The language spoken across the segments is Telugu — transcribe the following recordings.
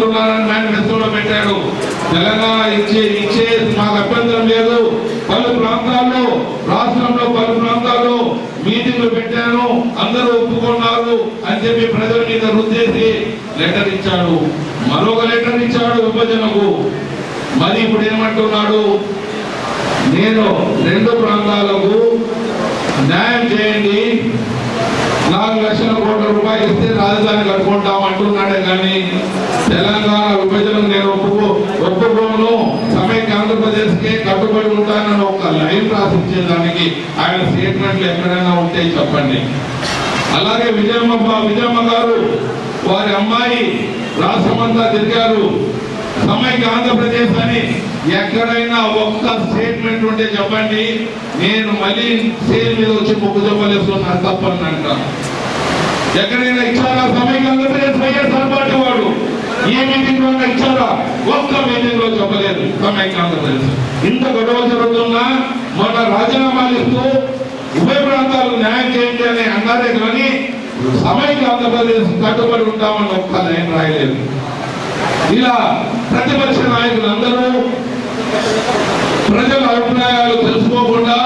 మేనిఫెస్టోలో పెట్టాడు. తెలంగాణ ఇచ్చే మాకు అభ్యంతరం లేదు. పలు ప్రాంతాల్లో రాష్ట్రంలో పలు ప్రాంతాల్లో మీటింగ్లు పెట్టాను, అందరూ ఒప్పుకున్నారు అని చెప్పి ప్రజల మీద రుద్దేసి లెటర్ ఇచ్చాడు. మరొక లెటర్ ఇచ్చాడు విభజనకు. మరి ఇప్పుడు ఏమంటున్నాడు, నేను 2 ప్రాంతాలకు న్యాయం చేయండి, 4 లక్షల కోట్ల రూపాయలు ఇస్తే రాజధాని కట్టుకుంటాం అంటున్నాడే కానీ తెలంగాణ విభజనకు నేను ఒప్పుకోను, సమైక్య ఆంధ్రప్రదేశ్కే కట్టుబడి ఉంటానని ఒక లైన్ రాసిచ్చేదానికి ఆయన స్టేట్మెంట్లు ఎక్కడైనా ఉంటే చెప్పండి. అలాగే విజయమ్మ గారు వారి అమ్మాయి రాష్ట్రమంతా తిరిగారు. సమైక్య ఆంధ్రప్రదేశ్ అని ఎక్కడైనా ఒక్క స్టేట్మెంట్ ఉంటే చెప్పండి, నేను మళ్ళీ స్టేజ్ మీద వచ్చి మొక్కు చెప్పలేస్తున్నాను తప్పని అంటాను. ఎక్కడైనా ఇచ్చారా సమైక్య ఆంధ్రప్రదేశ్? వైఎస్ఆర్ పార్టీ వాడు ఏ మీటింగ్ లో ఇచ్చారా? ఒక్క మీటింగ్ లో చెప్పలేదు సమైక్య ఆంధ్రప్రదేశ్. ఇంత గొడవ జరుగుతున్నా మన రాజీనామాలు ఇస్తూ ఉభయ ప్రాంతాలకు న్యాయం చేయండి అని అన్నారే కానీ సమైక్య ఆంధ్రప్రదేశ్ కట్టుబడి ఉంటామని ఒక్క లైన్ రాయలేదు. ఇలా ప్రతిపక్ష నాయకులందరూ ప్రజల అభిప్రాయాలు తెలుసుకోకుండా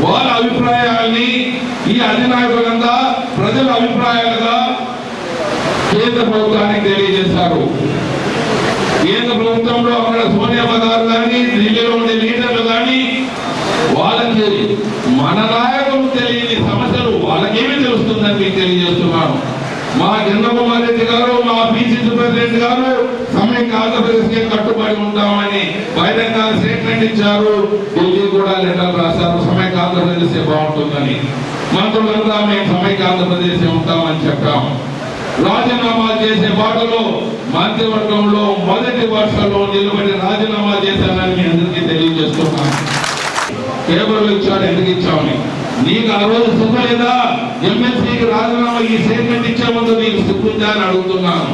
వాళ్ళ అభిప్రాయాల్ని ఈ అధినాయకులంతా ప్రజల అభిప్రాయాలుగా కేంద్ర ప్రభుత్వానికి తెలియజేశారు. కేంద్ర ప్రభుత్వంలో అక్కడ సోనియా గారు కానీ ఢిల్లీలో ఉండే లీడర్లు కానీ వాళ్ళకి మన నాయకులు తెలియని సమస్యలు వాళ్ళకేమీ తెలుస్తుందని మీకు తెలియజేస్తున్నాను. మా చంద్రబాబు రెడ్డి గారు, మా పిసిసి ప్రెసిడెంట్ గారు సమైక్య ఆంధ్రప్రదేశ్కి కట్టుబడి ఉంటామని బహిరంగ స్టేట్మెంట్ ఇచ్చారు. ఢిల్లీ కూడా లెటర్ రాశారు, సమైక్య ఆంధ్రప్రదేశ్ బాగుంటుందని. మంత్రులంతా మేము సమైక్య ఆంధ్రప్రదేశ్ ఉంటామని చెప్పాం. రాజీనామా చేసే బాటలో మంత్రివర్గంలో మొదటి వరుసలో నిలబడి రాజీనామా చేశానని మీ అందరికీ తెలియజేస్తున్నాను. పేపర్లు ఇచ్చాడు, ఎందుకు ఇచ్చామని. నీకు ఆ రోజు సిగ్గు లేదా? ఎమ్మెల్సీకి రాజీనామా ఈ స్టేట్మెంట్ ఇచ్చే ముందు నీకు సిగ్గుందా అని అడుగుతున్నాను.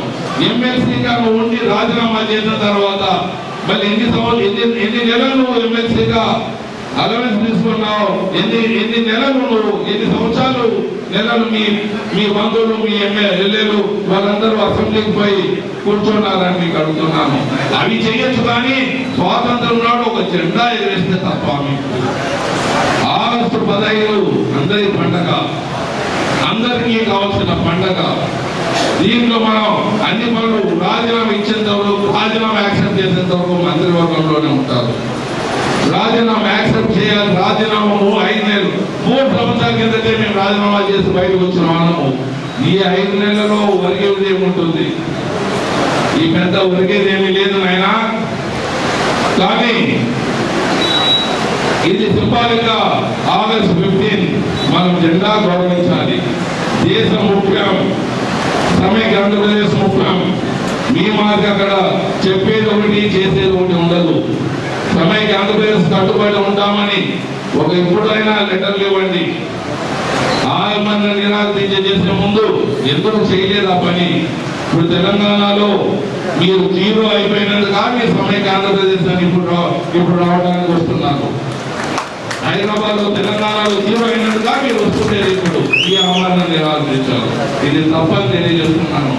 ఎమ్మెల్సీగా నువ్వు ఉండి రాజీనామా చేసిన తర్వాత మళ్ళీ ఎన్ని నెలలు నువ్వు ఎమ్మెల్సీగా అలవెన్స్ తీసుకున్నావు? ఎన్ని నెలలు నువ్వు ఎన్ని సంవత్సరాలు నెలలు మీ బంధువులు మీ ఎమ్మెల్యేలు వాళ్ళందరూ అసెంబ్లీకి పోయి కూర్చున్నారని మీకు అడుగుతున్నాను. అవి చేయొచ్చు కానీ స్వాతంత్రం నాడు ఒక జెండా ఎగరేస్తే తప్ప. ఆగస్టు 15 అందరి పండగ, అందరికీ కావాల్సిన పండగ. దీంట్లో మనం అన్ని పనులు రాజీనామా ఇచ్చేంత వరకు, రాజీనామా యాక్సెప్ట్ చేసేంత వరకు మంత్రివర్గంలోనే ఉంటారు. రాజీనామా యాక్సెప్ట్ చేయాలి. రాజీనామా 5 నెలలు 3 సంవత్సరాల కిందటే మేము రాజీనామా చేసి బయటకు వచ్చిన వాళ్ళము. ఈ 5 నెలలలో ఒరిగేది ఏముంటుంది? ఈ పెద్ద ఒరిగేది ఏమీ లేదు నాయన. కానీ ఇది సింబాలిక్ గా ఆగస్టు 15 మనం జెండా గౌరవించాలి. దేశం ముఖ్యం, సమైక్య ఆంధ్రప్రదేశ్ ముఖ్యం. మీ మార్గం అక్కడ చెప్పేది ఒకటి చేసేది ఒకటి ఉండదు. సమైక్య ఆంధ్రప్రదేశ్ కట్టుబడి ఉంటామని ఎప్పుడైనా లెటర్లు ఇవ్వండి. ఆమెను నిరాకరించ చేసే ముందు ఎందుకు చేయలేదు ఆ పని? ఇప్పుడు తెలంగాణలో మీరు 0 అయిపోయినందుగా మీరు సమైక్య ఆంధ్రప్రదేశ్ అని ఇప్పుడు రావడానికి వస్తున్నారు. హైదరాబాద్ లో తెలంగాణలో 0 అయినట్టుగా మీరు వస్తుండేది. ఇప్పుడు ఈ ఆహ్వానాన్ని నిరాకరించారు. ఇది తప్పని తెలియజేస్తున్నాను.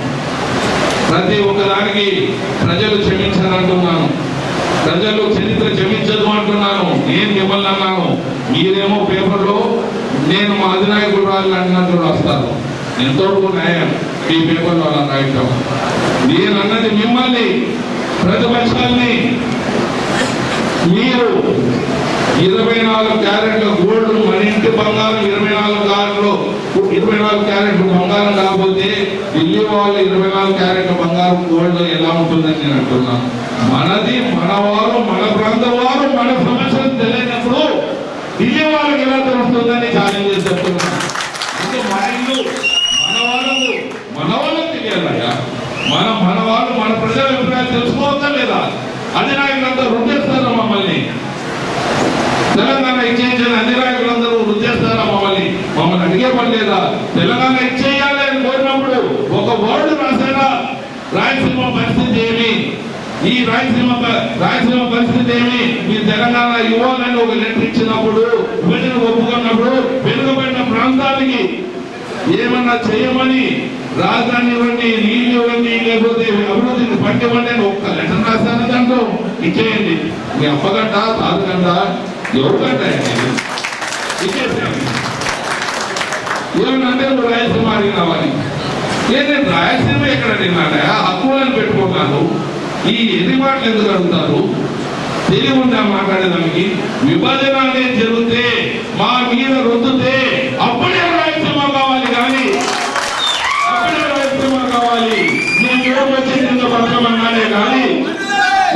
ప్రతి ఒక్కదానికి ప్రజలు క్షమించారంటున్నాను. ప్రజలు చరిత్ర క్షమించదు అంటున్నాను. నేను మిమ్మల్ని అన్నాను, మీరేమో పేపర్లో నేను మా అధినాయకుడు రాజు అన్నట్టు రాస్తారు. ఎంతవరకు న్యాయం ఈ పేపర్లో అలా రాయటం? నేను అన్నది మిమ్మల్ని, ప్రతిపక్షాన్ని. మీరు 24 క్యారెట్ల గోల్డ్, మన ఇంటి బంగారం 24 క్యారెట్ల బంగారం కాకపోతే ఢిల్లీ వాళ్ళు 24 క్యారెట్ల బంగారం గోల్డ్ ఎలా ఉంటుందని నేను అంటున్నాను. మనది, మనవారు, మన ప్రాంతం వారు, మన సమస్యలు తెలియనప్పుడు ఢిల్లీ వాళ్ళకి ఎలా తెలుస్తుందని ఛాలెంజ్ చేసి చెప్తున్నాను. అంటే మన ఇల్లు మన వాళ్ళకి తెలియాలయ్యా. మన వాళ్ళు, మన ప్రజల అభిప్రాయాలు తెలుసుకోవద్దా లేదా? అధినాయకులంతా రుద్దేస్తారా మమ్మల్ని? తెలంగాణ ఇచ్చేయించిన అధినాయకులందరూ రుద్దేస్తారా మమ్మల్ని అడిగే పని లేదా? తెలంగాణ ఇచ్చేయాలి అని కోరినప్పుడు ఒక వర్డ్ రాసారా? రాయలసీమ పరిస్థితి ఏమి, ఈ రాయలసీమ పరిస్థితి ఏమి, మీరు తెలంగాణ ఇవ్వాలని ఒక లెటర్ ఇచ్చినప్పుడు, విభజన ఒప్పుకున్నప్పుడు వెనుకబడిన ప్రాంతానికి ఏమన్నా చేయమని రాజధాని ఇవ్వండి, నీళ్ళు ఇవ్వండి, లేకపోతే అభివృద్ధిని పట్టివ్వండి అని ఒక్క లెటర్ రాశాను దాంట్లో ఇచ్చేయండి. మీ అప్పగంట తాతగంట ఎవరికంట ఇచ్చేసేయండి. ఏమనంటే నువ్వు రాయలసీమ అడిగినావని. నేను రాయలసీమ ఎక్కడ అడిగినాడా? హక్కులను పెట్టుకుంటాను. ఈ ఎన్ని మాటలు ఎందుకు అడుగుతారు? తెలివి ఉందా మాట్లాడేదానికి? విభజన అనేది జరిగితే మా మీద రుద్దుతే అప్పుడే రాయలసీమ కావాలి, కానీ అప్పుడే రాయలసీమ కావాలి. నేను ఎవరు వచ్చే కింద బతకమన్నానే కానీ,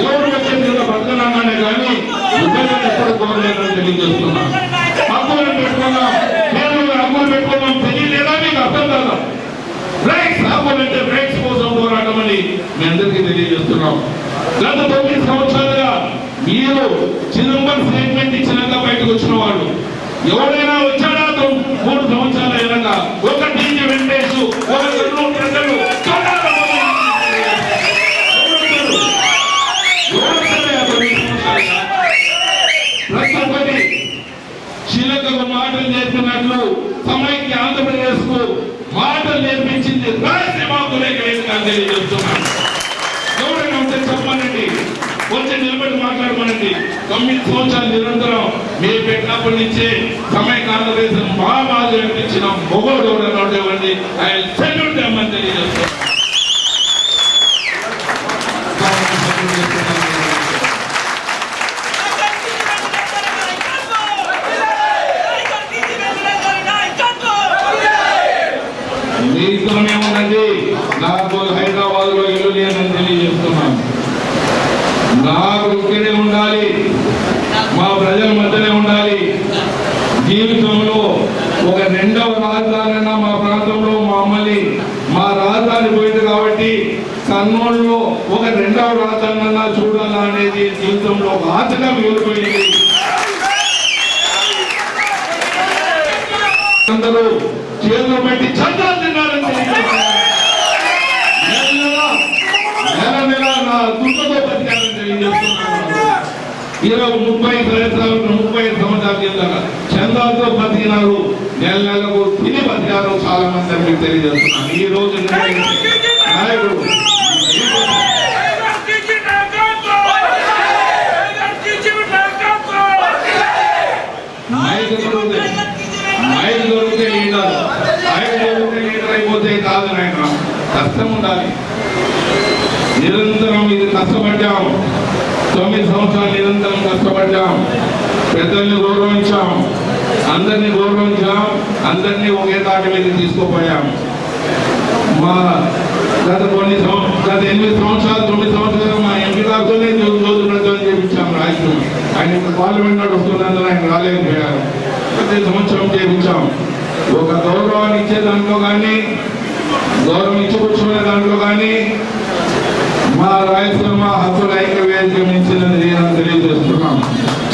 ఎవరు వచ్చే కింద బతకనన్నానే కానీ విభజన ఎప్పుడు కోరలేదని తెలియజేస్తున్నా. హక్కులను పెట్టుకున్నాం, మేము హక్కులు పెట్టుకున్నాం. తెలియలేదా? మీకు అర్థం కాదా? రైట్స్ హక్కులంటే రైట్స్ కోసం పోరాటం అని మీ అందరికీ తెలియజేస్తున్నాం. గత 9 సంవత్సరాలుగా మీరు చిదంబరం స్టేట్మెంట్ ఇచ్చినాక బయటకు వచ్చిన వాళ్ళు ఎవరైనా వచ్చాడా? 3 సంవత్సరాలు అయినాక ఒక టీజీ వెంకటేష్, ఒక ప్రజలు చిలకకు మాటలు నేర్పినట్లు సమైక్య ఆంధ్రప్రదేశ్ కు మాటలు నేర్పించింది రాయలసీమకు తెలియజేస్తున్నాను. ఎవరైనా ఉంటే చెప్పమనండి, వచ్చి నిలబడి మాట్లాడమనండి. 9 సంవత్సరాలు నిరంతరం మీరు పెట్టినప్పటి నుంచే సమైక్య ఆంధ్రప్రదేశ్ బాగా అనిపించిన మొగోడు ఎవరైనా ఉండేవండి. ఆయన సెల్యూట్ చేయమని తెలియజేస్తున్నాను. మీతోనే ఉన్నది. నాకు హైదరాబాద్ లో ఇల్లు లేదని తెలియజేస్తున్నాను. నాకు ఇక్కడే ఉండాలి, మా ప్రజల మధ్యనే ఉండాలి. జీవితంలో ఒక 2వ రాజధాని మా ప్రాంతంలో మా రాజధాని పోయింది కాబట్టి కర్నూలులో ఒక 2వ రాజధాని చూడాలా అనేది జీవితంలో ఒక ఆశగా మిగిలిపోయింది. అందరూ చేతులు పెట్టి చంద్రాలు తిన్నారని నెల నెల నా దుఃఖతో బతికారని తెలియజేస్తున్నాను. 30 సంవత్సరాల కింద చంద్రాలతో బతికినారు, నెల నెలకు తిని బతికారు చాలా మంది అని మీకు తెలియజేస్తున్నాను. ఈ రోజు నాయకుడు ఐదు దొరికితే లీడర్ అయిపోతే కాదు నాయన. కష్టం ఉండాలి. నిరంతరం ఇది కష్టపడ్డాం. 9 సంవత్సరాలు నిరంతరం కష్టపడ్డాం. పెద్దల్ని గౌరవించాం, అందరినీ గౌరవించాం, అందరినీ ఒకే తాటి మీద తీసుకుపోయాం. మా గత 8 సంవత్సరాలు 9 సంవత్సరాలు మా ఎంపీ గారితోనే రోజు ప్రజలు చేయించాం. రాజ్యం ఆయన పార్లమెంట్ నాడు వస్తున్నందున ఆయన రాలేకపోయారు. ప్రతి సంవత్సరం చేయించాం. ఒక గౌరవాన్ని ఇచ్చే దాంట్లో కానీ, గౌరవం ఇచ్చి కూర్చునే దాంట్లో కానీ మా రాయలసీమ హక్కుల ఐక్యవేదిక మించినది నేను తెలియజేస్తున్నాం.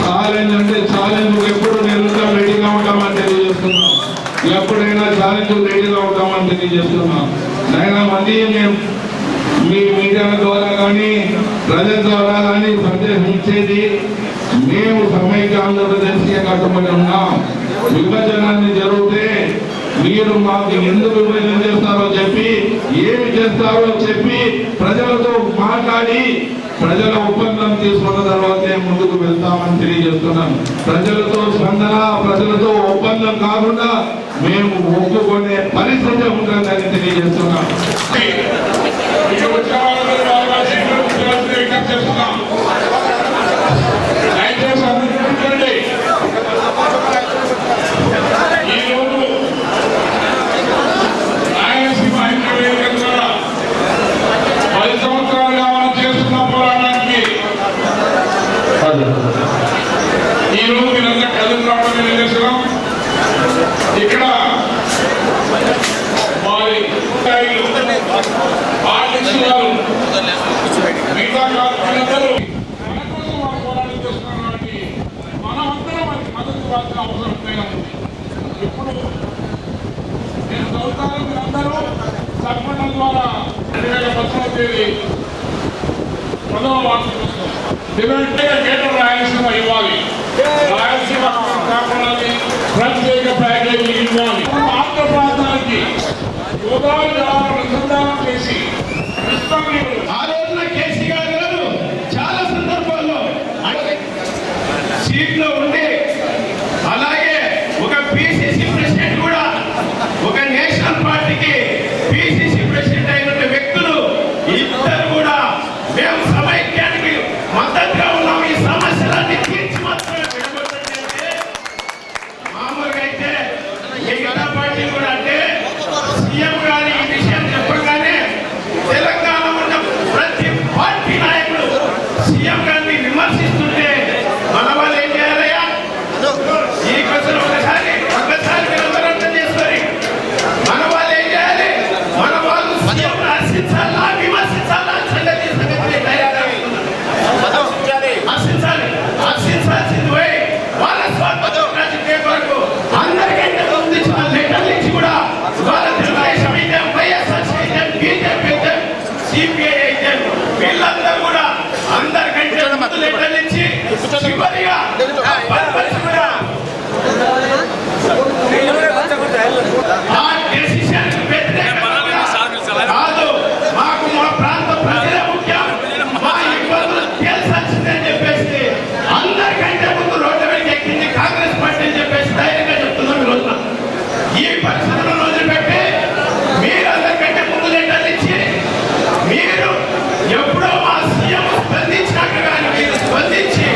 ఛాలెంజ్ అంటే ఛాలెంజ్ ఎప్పుడు నిరంతరం రెడీగా ఉంటామని తెలియజేస్తున్నాం. ఎప్పుడైనా ఛాలెంజ్ రెడీగా ఉంటామని తెలియజేస్తున్నాం. అయినా మళ్ళీ మేము మీ మీడియా ద్వారా కానీ ప్రజల ద్వారా కానీ సందేశం ఇచ్చేది, మేము సమైక్య ఆంధ్రప్రదేశ్కే కట్టుబడి ఉన్నాం. విభజనాన్ని జరిగితే మీరు మాకు ఎందుకు విభజన చేస్తారో చెప్పి, ఏమి చేస్తారో చెప్పి ప్రజలతో మాట్లాడి ప్రజల ఒప్పందం తీసుకున్న తర్వాతే ముందుకు వెళ్తామని తెలియజేస్తున్నాం. ప్రజలతో స్పందన, ప్రజలతో ఒప్పందం కాకుండా మేము ఒప్పుకునే పరిస్థితి ఉంటుందని తెలియజేస్తున్నాం. ఇక్కడ వారి మిగతా కార్మికులందరూ పోరాటం చేస్తున్నారు కాబట్టి మనమందరం వారికి మద్దతు ఇవ్వాల్సిన అవసరం ఉంది. ఇప్పుడు నేను చదువుతాను, మీరందరూ సర్పంచం ద్వారా 2018వ తేదీ 10వ వార్త చూస్తాం. డిమాండ్ కేటర్ రాయలసీమ ఇవ్వాలి, రాయలసీమ కాకుండా ప్రత్యేక ప్యాకేజీ ఇవ్వాలి. ఆంధ్ర ప్రాంతానికి గోదావరి జలాలను అనుసంధానం చేసి కృష్ణా నీరు ఆ రోజున కేసీఆర్ గారు చాలా సందర్భాల్లో సీట్లో ఉండి అలాగే ఒక పిసిసి ప్రెసిడెంట్ కూడా ఒక నేషనల్ పార్టీకి పిసిసి ప్రెసిడెంట్ అయిన వ్యక్తులు ఇద్దరు కూడా మేము సమైక్యానికి మద్దతుగా ఉన్నాం, ఈ సమస్యలన్నీ తీర్చి మాత్రమే విడగొట్టండి. మామూలుగా అయితే మిగతా పార్టీ కూడా అంటే సీఎం గారి ఈ విషయం చెప్పగానే తెలంగాణ ఉన్న ప్రతి పార్టీ నాయకుడు సీఎం గారిని విమర్శిస్తుంటే మన వాళ్ళు ఏం చేయాలయ్యా? ఈ క్వశ్చన్ ఒకసారి మీరందరూ అర్థం చేసుకొని మన వాళ్ళు ఏం చేయాలి? మన వాళ్ళు సీఎం హర్షించాలా విమర్శించాలా సంగతి హర్షించాల్సింది పోయి వాళ్ళ స్వాతంత్రం రాజకీయ కొరకు అందరికంటే ముందు ఇచ్చిన లెటర్ నుంచి కూడా వాళ్ళ తెలుగుదేశం అయితే వైఎస్ఆర్సీ అయితే బీజేపీ అయితే సిపిఐ అయితే వీళ్ళందరూ కూడా అందరికంటే ముందు లెటర్ నుంచి చివరిగా ఆ డెసిషన్ వ్యతిరేకంగా కాదు, మాకు మా ప్రాంత ప్రజలే ముఖ్యం, మా ఇబ్బందులు తేల్చాల్సిందని చెప్పేసి అందరికంటే ముందు రోడ్డు మీదకి ఎక్కింది కాంగ్రెస్ పార్టీ అని చెప్పేసి ధైర్యంగా చెప్తున్నాం. ఈ రోజున ఈ పరిస్థితులను వదిలిపెట్టి మీరు అందరికంటే ముందు లెటర్లు ఇచ్చి మీరు ఎప్పుడో మా సీఎం స్పందించినాక కానీ మీరు స్పందించి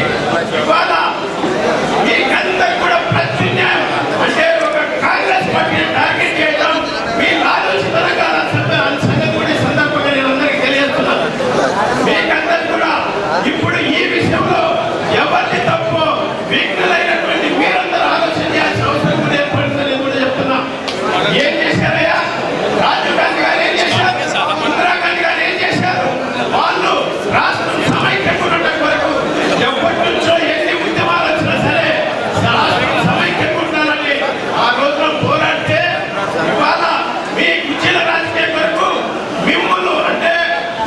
ఇవాళ మీకందరికి కూడా ప్రత్యున్యాయం అంటే ఒక కాంగ్రెస్ పార్టీని టార్గెట్ చేయడం మీరు ఆలోచితంగా సంగతి కూడా ఈ సందర్భంగా నేను అందరికీ తెలియజేస్తున్నాను. మీకందరికి కూడా ఇప్పుడు ఈ విషయంలో ఎవరిని తప్పు వ్యక్తులైనటువంటి మీరందరూ ఆలోచన చేయాల్సిన అవసరం కూడా ఏర్పడుతుందని కూడా చెప్తున్నా. ఏం చేశారయ్యా? రాజీవ్ గాంధీ గారు ఏం చేశారు? ఇందిరాగాంధీ గారు ఏం చేశారు? వాళ్ళు రాష్ట్రం సమైక్యంగా ఉండడం కొరకు ఎప్పటి నుంచో ఎన్ని ఉద్యమాలు వచ్చినా సరే రాష్ట్రం సమైక్యంగా ఉండాలని ఆ రోజున పోరాడితే ఇవాళ మీ కుర్చీల రాజకీయ కొరకు మిమ్మల్ని అంటే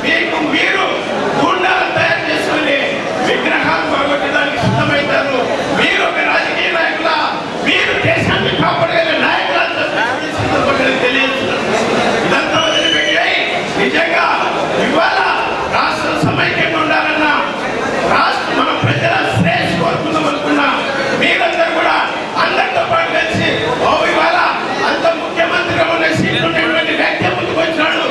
మీకు మీరు గుండాలను తయారు చేసుకుని విగ్రహాలు పోగొట్టడానికి సిద్ధమవుతారు. మీరు ఒక రాజకీయ నాయకుల మీరు దేశాన్ని కాపాడగలిగే నాయకులంతా తెలియజేస్తున్నారు. ఇదంతా వదిలిపెట్టాయి. నిజంగా ఇవాళ రాష్ట్రం సమైక్యంగా ఉండాలన్నా రాష్ట్రం మన ప్రజల శ్రేయస్ కోరుకుందాం అనుకున్నా మీరందరూ కూడా అందరితో పాటు కలిసి ఇవాళ అంత ముఖ్యమంత్రిగా ఉన్న సీట్లు ఉన్నటువంటి వ్యక్తి ముందుకు వచ్చినాడు,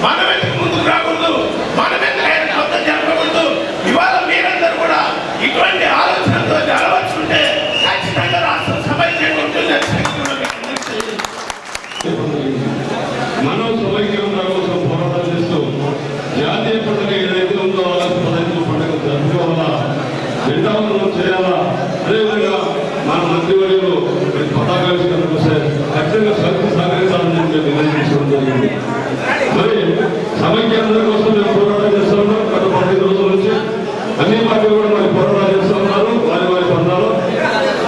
మనం ఎందుకు ముందుకు రాకూడదు, మనం ఎందుకు ఆయన కొత్త జరగకూడదు? ఇవాళ మీరందరూ కూడా ఇటువంటి ఆలోచనతో అలవర్చుకుంటే ఖచ్చితంగా రాష్ట్రం సమైక్యంగా ఉంటుందని మనం సమైక్యంగా కోసం పోరాటం చేస్తూ జాతీయ పండుగ ఏదైతే ఉందో ఆగస్టు 15 పండుగ జరుపుకోవాలా, జెండాలను చేయాలా, అదేవిధంగా మన మంత్రివర్యులు పతాకావిష్కరణ ఖచ్చితంగా సహకరించాలని మేము నిర్ణయించుకోవడం జరిగింది. మరి సమైక్యాంధ్ర కోసం మేము పోరాటం చేస్తూ ఉన్నాం. గత 15 రోజుల నుంచి అన్ని పార్టీలు కూడా మరి పోరాటాలు చేస్తూ ఉన్నారు వారి పందాలు.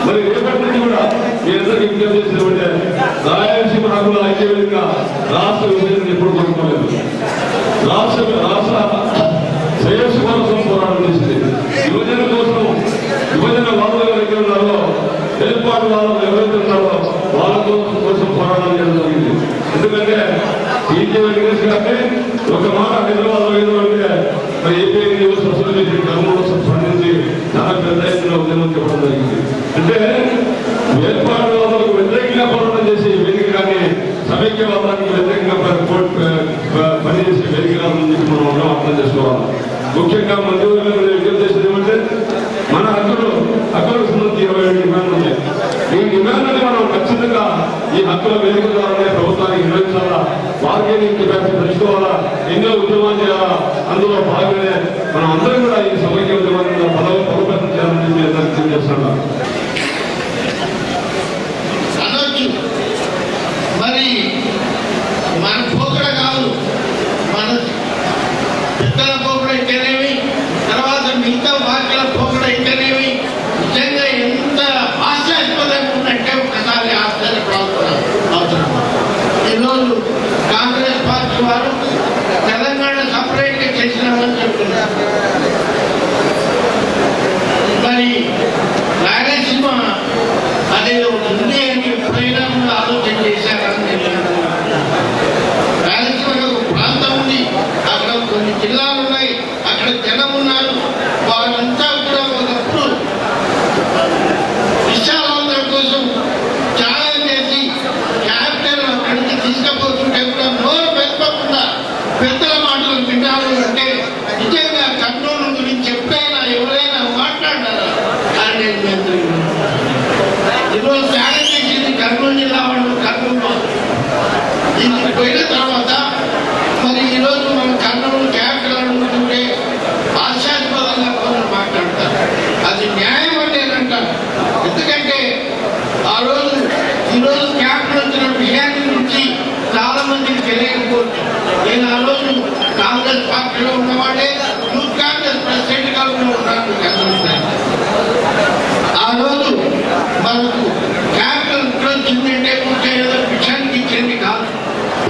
మరి రేపటి నుంచి కూడా మీ అందరికీ విజ్ఞప్తి చేసినటువంటి రాయలసీమ హక్కుల ఐక్యవేదిక రాష్ట్ర విభజన ఎప్పుడు కోరుకోలేదు. రాష్ట్ర శ్రేయస్సు కోసం పోరాటం చేసింది. విభజన కోసం విభజన వాళ్ళు ఎవరైతే ఉన్నారో ఏర్పాటు వాళ్ళు ఎవరైతే ఉన్నారో వాళ్ళ కోసం పోరాటం చేయడం జరిగింది. ఎందుకంటే టీకే వెంకటేష్ గారిని ఒక మాట హైదరాబాద్ అంటే మరి ఏపీ సొసైటీ కర్మలో స్పందించి చాలా పెద్ద ఎత్తున ఉద్యమం చెప్పడం జరిగింది. అంటే ఏర్పాటు వాళ్ళకు వ్యతిరేకంగా పోరాటం చేసే వేదిక కానీ సమైక్యవాదానికి వ్యతిరేకంగా పనిచేసే వేదిక కాదని చెప్పి మనం అందరం అర్థం చేసుకోవాలి. ముఖ్యంగా మంత్రివర్గంలో విజ్ఞప్తి చేసేది ఏమంటే మన హక్కులకు సంబంధించి 27 డిమాండ్లు ఉన్నాయి. ఈ డిమాండ్లని మనం ఖచ్చితంగా ఈ హక్కుల వేదిక ద్వారానే ప్రభుత్వానికి నిర్వహించాలా, బార్గెనింగ్ కెపాసిటీ పెంచుకోవాలా, ఎన్నో ఉద్యమాలు చేయాలా. అందులో భాగంగానే మనం అందరం కూడా ఈ సమైక్య ఉద్యమాన్ని బలోపేతం చేయాలని చెప్పి తెలియజేస్తున్నా. మరి మన పోకడ కాదు, మన పెద్దల పోకడ అయితేనేమి, తర్వాత మిగతా వాక్యాల పోకడ అయితేనేమి నిజంగా ఎంత హాస్యాస్పదంగా ఉందంటే ఒకసారి ఆశ్చర్యపడుతున్నాం. ఈరోజు కాంగ్రెస్ పార్టీ వారు తెలంగాణ సపరేట్గా చేసినామని చెప్తున్నారు. మరి రాయలసీమ అనేది ఉంది అని ఎప్పుడైనా ఆలోచన చేశారని జనం ఉన్నారు. వారంతా కూడా ఒకప్పుడు విశాలాంధ్ర కోసం త్యాగం చేసి క్యాపిటల్ అక్కడికి తీసుకుపోతుంటే కూడా నోరు పెట్టుకోకుండా పెద్దల మాటలు వినాలి అంటే నిజంగా కర్నూలు గురించి ఎప్పుడైనా ఎవరైనా మాట్లాడారా అని నేను ఈరోజు త్యాగం చేసింది కర్నూలు జిల్లా వాళ్ళు. కర్నూలు దీనికి పోయిన తర్వాత మరి ఈరోజు మన కర్నూలు క్యాపిటల్ అనుకుంటుంటే ఆశాస్పదంగా కొందరు మాట్లాడతారు. అది న్యాయం అంటే అంటారు. ఎందుకంటే ఈరోజు క్యాపిటల్ వచ్చిన విషయాన్ని గురించి చాలా మందికి తెలియకపోవచ్చు. నేను ఆ రోజు కాంగ్రెస్ పార్టీలో ఉన్నవాడే యూత్ కాంగ్రెస్ ప్రెసిడెంట్ గా కూడా ఉన్నాను. ఆ రోజు మనకు క్యాపిటల్ వచ్చిందంటే కొంచెం ఏదో విషయానికి ఇచ్చింది కాదు.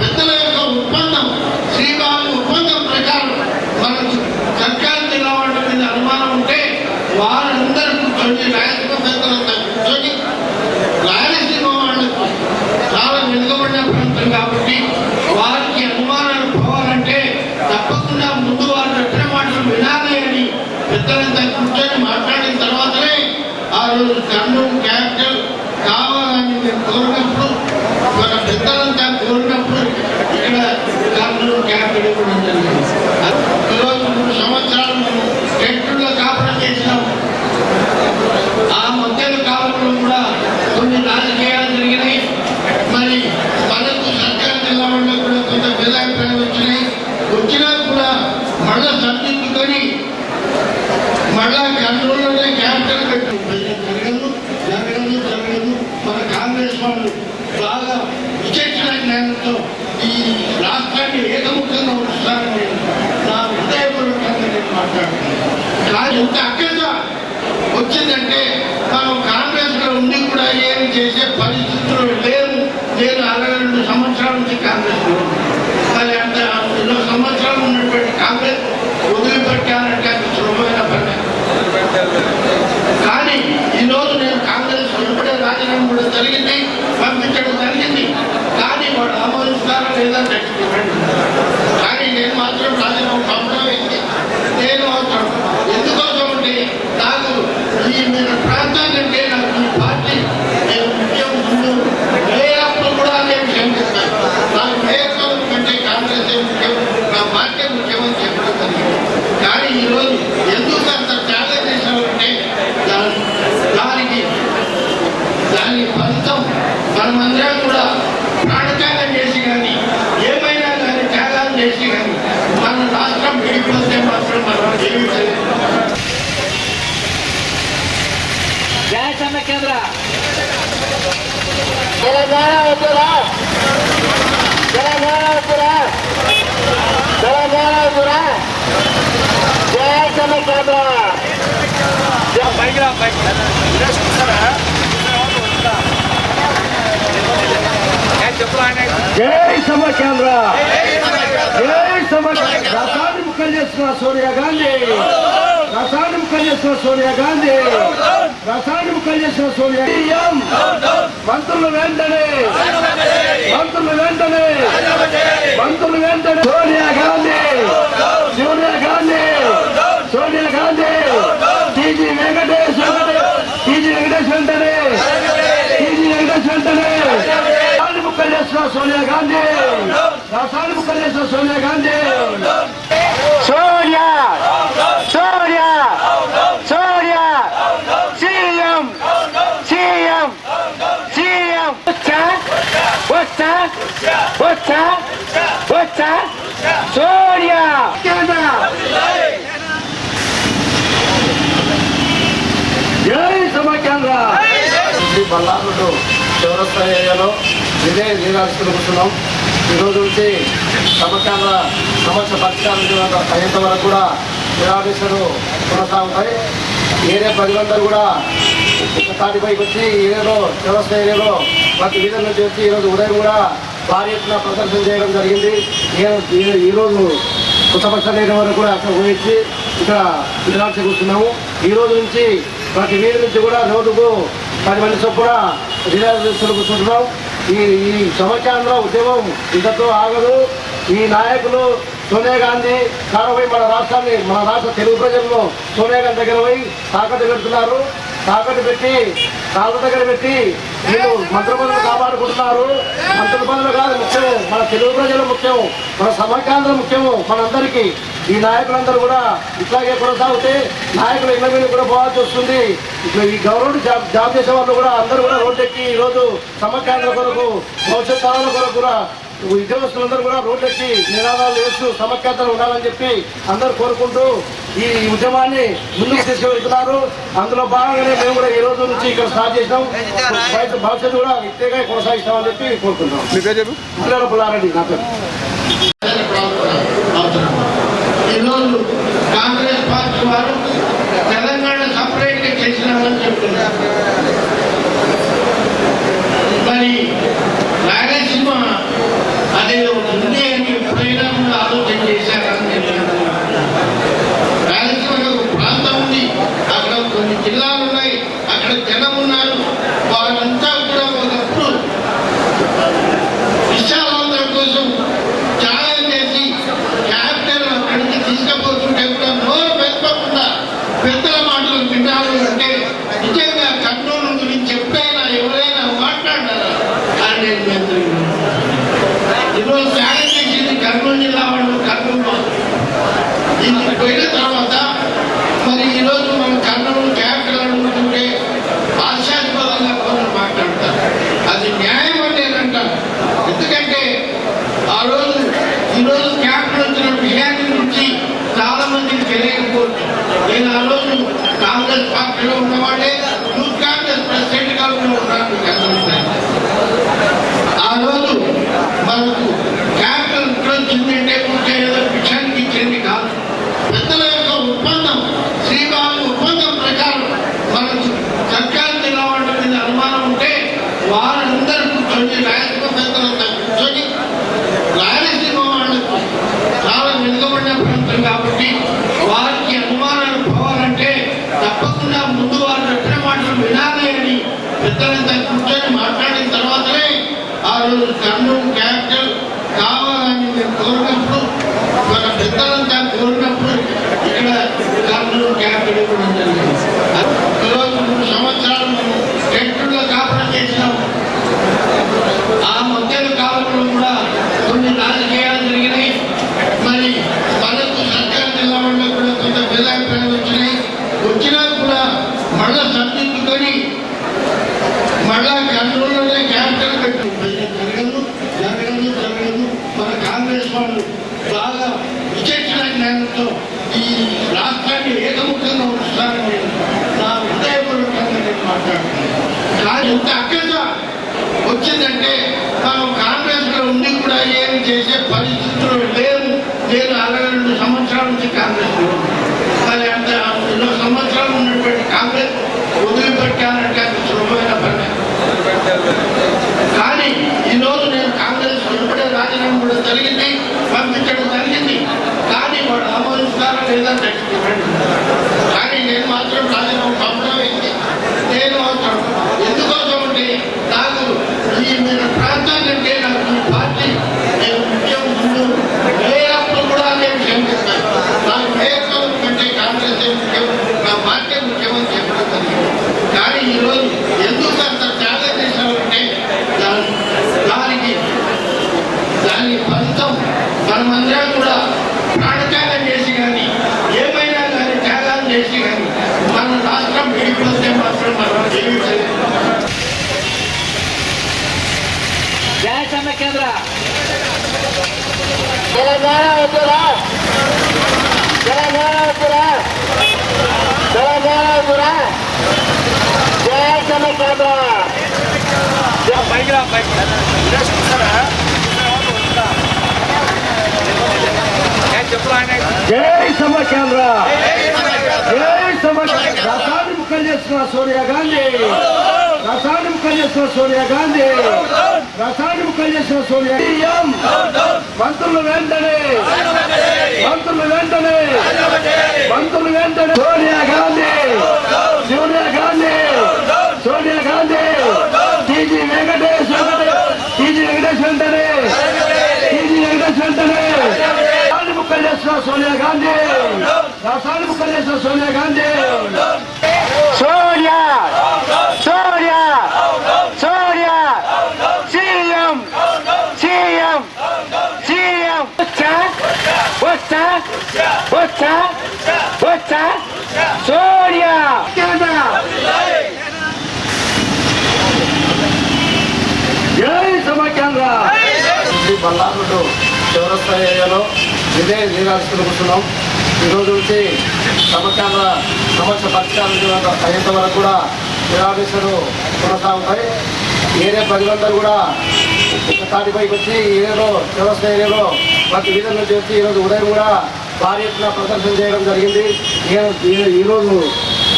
పెద్దల యొక్క ఒప్పందం, శ్రీబాబు ఒప్పందం ప్రకారం మనకు సర్కారు జిల్లా వాళ్ళ మీద అనుమానం ఉంటే వారందరూ కూర్చొని రాయలసీమ పెద్దలంతా కూర్చొని రాయలసీమ వాళ్ళకు చాలా వెనుకబడిన ప్రాంతం కాబట్టి వారికి అనుమానాలు పోవాలంటే తప్పకుండా ముందు వారు చెప్పిన మాటలు వినాలి అని పెద్దలంతా కూర్చొని మాట్లాడిన తర్వాతనే ఆ రోజు కర్నూలు క్యాపిటల్ కావాలని మేము కోరినప్పుడు, మన పెద్దలంతా కోరినప్పుడు ఇక్కడ కర్నూలు క్యాపిటల్ ఇవ్వడం జరిగింది. ఈరోజు 3 సంవత్సరాలు మనం టెంట్లో కాపురం చేసినాం. ఆ మధ్యలో కాలంలో కూడా కొన్ని రాజకీయాలు జరిగినాయి. మరి మనకు సర్కారు జిల్లా వాళ్ళు కూడా కొంత భేదాభిప్రాయాలు వచ్చినా కూడా మళ్ళా సర్దిద్దుకొని మళ్ళా కర్నూలులోనే క్యాపిటల్ పెట్టి జరగదు. మన కాంగ్రెస్ వాళ్ళు బాగా విచక్షణ జ్ఞానంతో ఈ రాష్ట్రాన్ని ఏకముఖంగా ఉంచుతారని నా హృదయపూర్వకంగా నేను మాట్లాడుతున్నాను. కానీ ఇంత అక్కత వచ్చిందంటే మనం కాంగ్రెస్ లో ఉండి కూడా ఏం చేసే పరిస్థితులు లేవు. నేను 62 సంవత్సరాల నుంచి కాంగ్రెస్ లో మరి అంత 20 సంవత్సరాలు ఉన్నటువంటి కాంగ్రెస్ వదిలిపెట్టాలంటే అది సులభమైన పని. కానీ ఈరోజు నేను కాంగ్రెస్ వెలుపడే రాజీనామా కూడా జరిగింది, పంపించడం జరిగింది. కానీ వాడు ఆమోదిస్తారా లేదా నెక్స్ట్ డిపెండ్. కానీ నేను మాత్రం రాజీనామా పంపడం అయింది. నేను అవసరం ఎందుకోసం అంటే నాకు ఈ మన ప్రాంతానికంటే నాకు ఈ పార్టీ నేను ముఖ్యం. ముందు లేనప్పుడు కూడా నేను క్షమిస్తాను. నాకు లేకపోవడం కంటే కాంగ్రెస్ ముఖ్యం, నా పార్టీ ముఖ్యమని చెప్పడం జరిగింది. కానీ ఈరోజు ఎందుకు అంత త్యాగం చేశామంటే దాని ఫలితం మనమందరం కూడా ప్రాణత్యాగం చేసి కానీ ఏమైనా కానీ త్యాగాలు చేసి కానీ మన రాష్ట్రం విడిపోతే మాత్రం మనం జీవించలేదు. జై సమైక్యాంధ్ర. తెలంగాణ వద్దురా, తెలంగాణ వద్దురా, తెలంగాణ వద్దురా. జై సమైక్యాంధ్ర. జై సమైక్యాంధ్ర. జై సమైక్యాంధ్ర. రాష్ట్రాన్ని ముఖ్యం చేస్తున్న సోనియా గాంధీ, రాష్ట్రాన్ని ముఖ్యం చేస్తున్న సోనియా గాంధీ, రాష్ట్రాన్ని ముఖ్యం చేస్తున్న సోనియా. మంత్రులు వెంటనే, మంత్రులు వెంటనే, మంత్రులు వెంటనే. సోనియా గాంధీ, సోనియా గాంధీ, సోనియా గాంధీ. టీజీ వెంకటేష్, టీజీ వెంకటేష్ వెంటనే, టీజీ వెంకటేష్ వెంటనే. రాష్ట్రాన్ని ముఖ్యం చేస్తున్న సోనియా గాంధీ, రాష్ట్రాన్ని ముఖ్యం చేస్తున్న Sonia Gandhi. Sonia, Sonia, Sonia. CM, CM, CM. వచ్చా, వచ్చా, వచ్చా, వచ్చా. సోనియా. జై సమైక్యాంధ్ర. బల్లారులో చౌరస్తా ఏరియాలో ఇదే నిరాశిస్తున్నాం. ఈరోజు నుంచి సమైక్యాంధ్ర సమస్య పరిష్కారం అయ్యేంత వరకు కూడా నిరాశలు కొనసాగుతాయి. ఏరియా ప్రజలందరూ కూడా తాటిపైకి వచ్చి ఏరియాలో చౌరస్తా ఏరియాలో ప్రతి వీధుల నుంచి వచ్చి ఈరోజు ఉదయం కూడా భారీ ఎత్తున ప్రదర్శన చేయడం జరిగింది. ఈరోజు కొత్తపక్ష ఏరియా వరకు కూడా అక్కడ ఊహించి ఇక్కడ నిరాశ కూర్చున్నాము. ఈ రోజు నుంచి ప్రతి వీధి నుంచి కూడా రోజుకు 10 మంది చొప్పున నిరాశలు కూర్చుంటున్నాం. ఈ సమైక్యాంధ్ర ఉద్యమం ఇంతతో ఆగదు. ఈ నాయకులు సోనియా గాంధీ కారపోయి మన రాష్ట్ర తెలుగు ప్రజలను సోనియా గాంధీ దగ్గర పోయి తాకట్టు పెడుతున్నారు. తాకట్టు పెట్టి కాళ్ళ దగ్గర పెట్టి వీళ్ళు మంత్రి పదవులు కాపాడుకుంటున్నారు. మంత్రుల పదవులు కాదు ముఖ్యం, మన తెలుగు ప్రజలు ముఖ్యం, మన సమాఖ్యాంధ్రం ముఖ్యము మనందరికీ. ఈ నాయకులందరూ కూడా ఇట్లాగే కొనసాగితే నాయకులు ఇళ్ళ మీద కూడా పోవాల్సి వస్తుంది. ఇట్లా ఈ గవర్నమెంట్ జాబ్ చేసే వాళ్ళు కూడా అందరూ కూడా రోడ్డెక్కి ఈరోజు సమాఖ్యాంధ్రం కొరకు భవిష్యత్ తరాల కొరకు కూడా ఉద్యోగస్తులందరూ కూడా రోడ్లెక్కి నినాదాలు చేస్తూ సమాఖ్యాంధ్రం ఉండాలని చెప్పి అందరూ కోరుకుంటూ ఈ ఉద్యమాన్ని ముందుకు తీసుకువెళ్తున్నారు. అందులో భాగంగానే మేము కూడా ఈ రోజు నుంచి ఇక్కడ స్టార్ట్ చేసినాం. భవిష్యత్తు కూడా ఇట్టేగా కొనసాగిస్తామని చెప్పి కోరుకుంటున్నాం. పుల్లారెడ్డి నా పేరు. ఈరోజు కాంగ్రెస్ పార్టీ వారు తెలంగాణ సపరేట్ గా చేసినామని చెప్తున్నారు. మరి రాయలసీమ అనేది ఉంది అని ఎప్పుడైనా కూడా ఆలోచన చేశారని రాయలసీమలో ఒక ప్రాంతం ఉంది, అక్కడ కొన్ని జిల్లాలు ఉన్నాయి, అక్కడ జనం ఉన్నారు. వారంతా కూడా ఒకప్పుడు విశాలాంధ్ర కోసం త్యాగం చేసి క్యాపిటల్ అక్కడికి తీసుకుపోతుంటే కూడా నోరు పెట్టుకోకుండా పెద్దల మాటలు వినాలి అంటే నిజంగా కర్నూలు గురించి ఎప్పుడైనా ఎవరైనా మాట్లాడారా అని నేను ఈరోజు త్యాగం చేసింది కర్నూలు జిల్లా వాళ్ళు. కర్నూలు దీనికి పోయిన తర్వాత మరి ఈరోజు మన కర్నూలు క్యాపిటల్ అనుకుంటుంటే ఆశాస్పదంగా కొందరు మాట్లాడతారు. అది న్యాయం అంటే అంటారు. ఎందుకంటే ఆ రోజు ఈరోజు క్యాపిటల్ వచ్చిన విషయాన్ని గురించి చాలా మందికి తెలియకపోవచ్చు. నేను ఆ రోజు కాంగ్రెస్ పార్టీలో ఉన్నవాడే యూత్ కాంగ్రెస్ ప్రెసిడెంట్ గా ఉన్నాను. ఆ రోజు మనకు క్యాపిటల్ వచ్చిందంటే ఏదో విషయానికి ఇచ్చింది కాదు. పెద్దల యొక్క ఒప్పందం, శ్రీబాబు ఒప్పందం ప్రకారం మనకు సర్కారు జిల్లా వాళ్ళ మీద అనుమానం ఉంటే వారందరూ కూర్చొని రాయలసీమ పెద్దలంతా కూర్చొని రాయలసీమ వాళ్ళకు చాలా వెనుకబడిన ప్రాంతం కాబట్టి వారికి అనుమానాలు పోవాలంటే తప్పకుండా ముందు వారు చెప్పిన మాటలు వినాలి అని పెద్దలంతా కూర్చొని మాట్లాడిన తర్వాతనే ఆ రోజు కర్నూలు క్యాపిటల్ కావాలని మేము కోరినప్పుడు, మన పెద్దలంతా కోరినప్పుడు ఇక్కడ కర్నూలు క్యాపిటల్ ఇవ్వడం జరిగింది. ఈరోజు 3 సంవత్సరాలు మనం టెంట్లో కాపురం చేసినాం. ఆ మధ్యలో కాలంలో కూడా కొన్ని రాజకీయాలు జరిగినాయి. మరి మనకు సర్కారు జిల్లా వల్ల కూడా కొంత భేదాభిప్రాయాలు వచ్చినా కూడా మళ్ళా సర్దిద్దుకొని మళ్ళా కర్నూలులోనే క్యాపిటల్ పెట్టి జరగదు. మన కాంగ్రెస్ వాళ్ళు బాగా విచక్షణ జ్ఞానంతో ఈ రాష్ట్రాన్ని ఏకముఖంగా ఉంచుతారని నా హృదయపూర్వకంగా నేను మాట్లాడుతున్నాను. కానీ ఇంత అక్కత వచ్చిందంటే మనం కాంగ్రెస్ లో ఉండి కూడా ఏమి చేసే పరిస్థితులు లేవు. నేను 62 సంవత్సరాల నుంచి కాంగ్రెస్ లో మరి అంత 20 సంవత్సరాలు ఉన్నటువంటి కాంగ్రెస్ వదిలిపెట్టానంటే అది సులభమైన పని. కానీ ఈరోజు నేను కాంగ్రెస్ ఇప్పుడే రాజీనామా కూడా జరిగింది, పంపించడం జరిగింది. కానీ వాడు ఆమోదిస్తారా లేదా కానీ నేను మాత్రం రాజీనామా పంపడం అయింది. నేను అవసరం ఎందుకోసం అంటే నాకు ఈ మన ప్రాంతానికంటే నాకు ఈ పార్టీ నేను ముఖ్యం. ముందు వేరప్పుడు కూడా నేను క్షమిస్తాను. నాకు వేరే కంటే కాంగ్రెస్ ముఖ్యం, నా పార్టీ ముఖ్యమని చెప్పడం జరిగింది. కానీ ఈరోజు ఎందుకు అంత త్యాగం చేసినామంటే దానికి ఫలితం మనమందరం కూడా ప్రాణత్యాగం చేసి కానీ ఏమైనా కానీ త్యాగాలు చేసి కానీ మన రాష్ట్రం విడిపోతే మాత్రం మనం జీవించలేదు. జై సమైక్యాంధ్ర. తెలంగాణ వద్దురా, తెలంగాణ వద్దురా, తెలంగాణ వద్దురా. జై సమైక్యాంధ్ర. జై సమైక్యాంధ్ర. జై సమైక్యాంధ్ర. రసాన్ని ముక్కలు చేస్తున్న సోనియా గాంధీ, రసాన్ని ముక్కలు చేస్తున్న సోనియా గాంధీ, రసాన్ని ముక్కలు చేస్తున్న సోనియా. మంత్రులు వెంటనే, మంత్రులు వెంటనే, మంత్రులు వెంటనే. సోనియా గాంధీ, సోనియా గాంధీ, సోనియా గాంధీ. టీజీ వెంకటేష్ వెంటనే, టీజీ వెంకటేష్ వెంటనే. సోనియా గాంధీ, రాష్ట్రాన్ని ముక్కలు చేసిన Sonia Gandhi. Sonia Sonia Sonia CM CM CM వచ్చా వచ్చా వచ్చా వచ్చా సోనియా జై సమాఖ్యాంధ్ర. బల్లారుడు చౌరస్తా ఏరియాలో ఇదే నీరాజుకుని కూర్చున్నాం. ఈరోజు నుంచి సమాఖ్యాంధ్ర సమస్య పరిష్కారం అయ్యేంత వరకు కూడా నిరాదేశాలు కొనసాగుతాయి. ఏరియా ప్రజలందరూ కూడా తాటిపైకి వచ్చి ఏరియాలో చౌరస్తా ఏరియాలో ప్రతి వీధుల నుంచి వచ్చి ఈరోజు ఉదయం కూడా భారీ ఎత్తున ప్రదర్శన చేయడం జరిగింది. ఈరోజు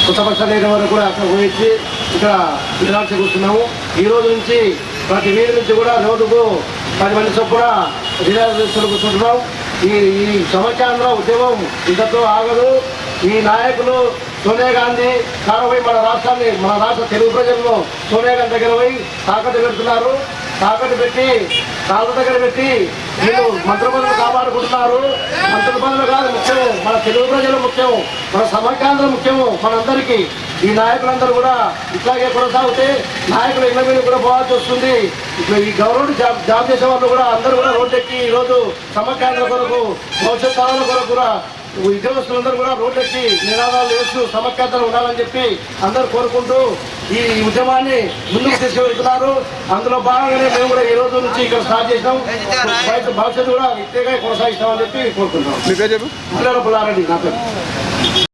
కొత్తపక్ష ఏరియా వరకు కూడా అక్కడ పోయించి ఇక్కడ నిరాశ కూర్చున్నాము. ఈ రోజు నుంచి ప్రతి వీధి నుంచి కూడా రోజుకు 10 మంది చొప్పున నిరాశలు కూర్చుంటున్నాం. ఈ సమాఖ్యాంధ్ర ఉద్యమం ఇంతతో ఆగదు. ఈ నాయకులు సోనియా గాంధీ కారణమై మన రాష్ట్రాన్ని, మన రాష్ట్ర తెలుగు ప్రజలను సోనియా గాంధీ దగ్గర పోయి తాకట్టు పెడుతున్నారు. తాకట్టు పెట్టి కాళ్ళ దగ్గర పెట్టి వీళ్ళు మంత్రి పదవులు కాపాడుకుంటున్నారు. మంత్రి పదవులు కాదు ముఖ్యం, మన తెలుగు ప్రజలు ముఖ్యం, మన సమాఖ్యాంధ్ర ముఖ్యము మనందరికీ. ఈ నాయకులందరూ కూడా ఇట్లాగే కొనసాగితే నాయకులు ఇళ్ళ మీద కూడా పోవాల్సి వస్తుంది. ఇట్లా ఈ గవర్నమెంట్ జాబ్ చేసే వాళ్ళు కూడా అందరూ కూడా రోడ్డెక్కి ఈరోజు సమాఖ్యాంధ్ర కొరకు, భవిష్యత్ తరాల కొరకు కూడా ఉద్యోగస్తులందరూ కూడా రోడ్లెక్కి నినాదాలు వేస్తూ సమాఖ్యాంధ్ర ఉండాలని చెప్పి అందరూ కోరుకుంటూ ఈ ఉద్యమాన్ని ముందుకు తీసుకువెళ్తున్నారు. అందులో భాగంగానే మేము కూడా ఈ రోజు నుంచి ఇక్కడ స్టార్ట్ చేసినాం. భవిష్యత్తు కూడా ఇంతగా కొనసాగిస్తామని చెప్పి కోరుకుంటాం. పుల్లారెడ్డి నా పేరు.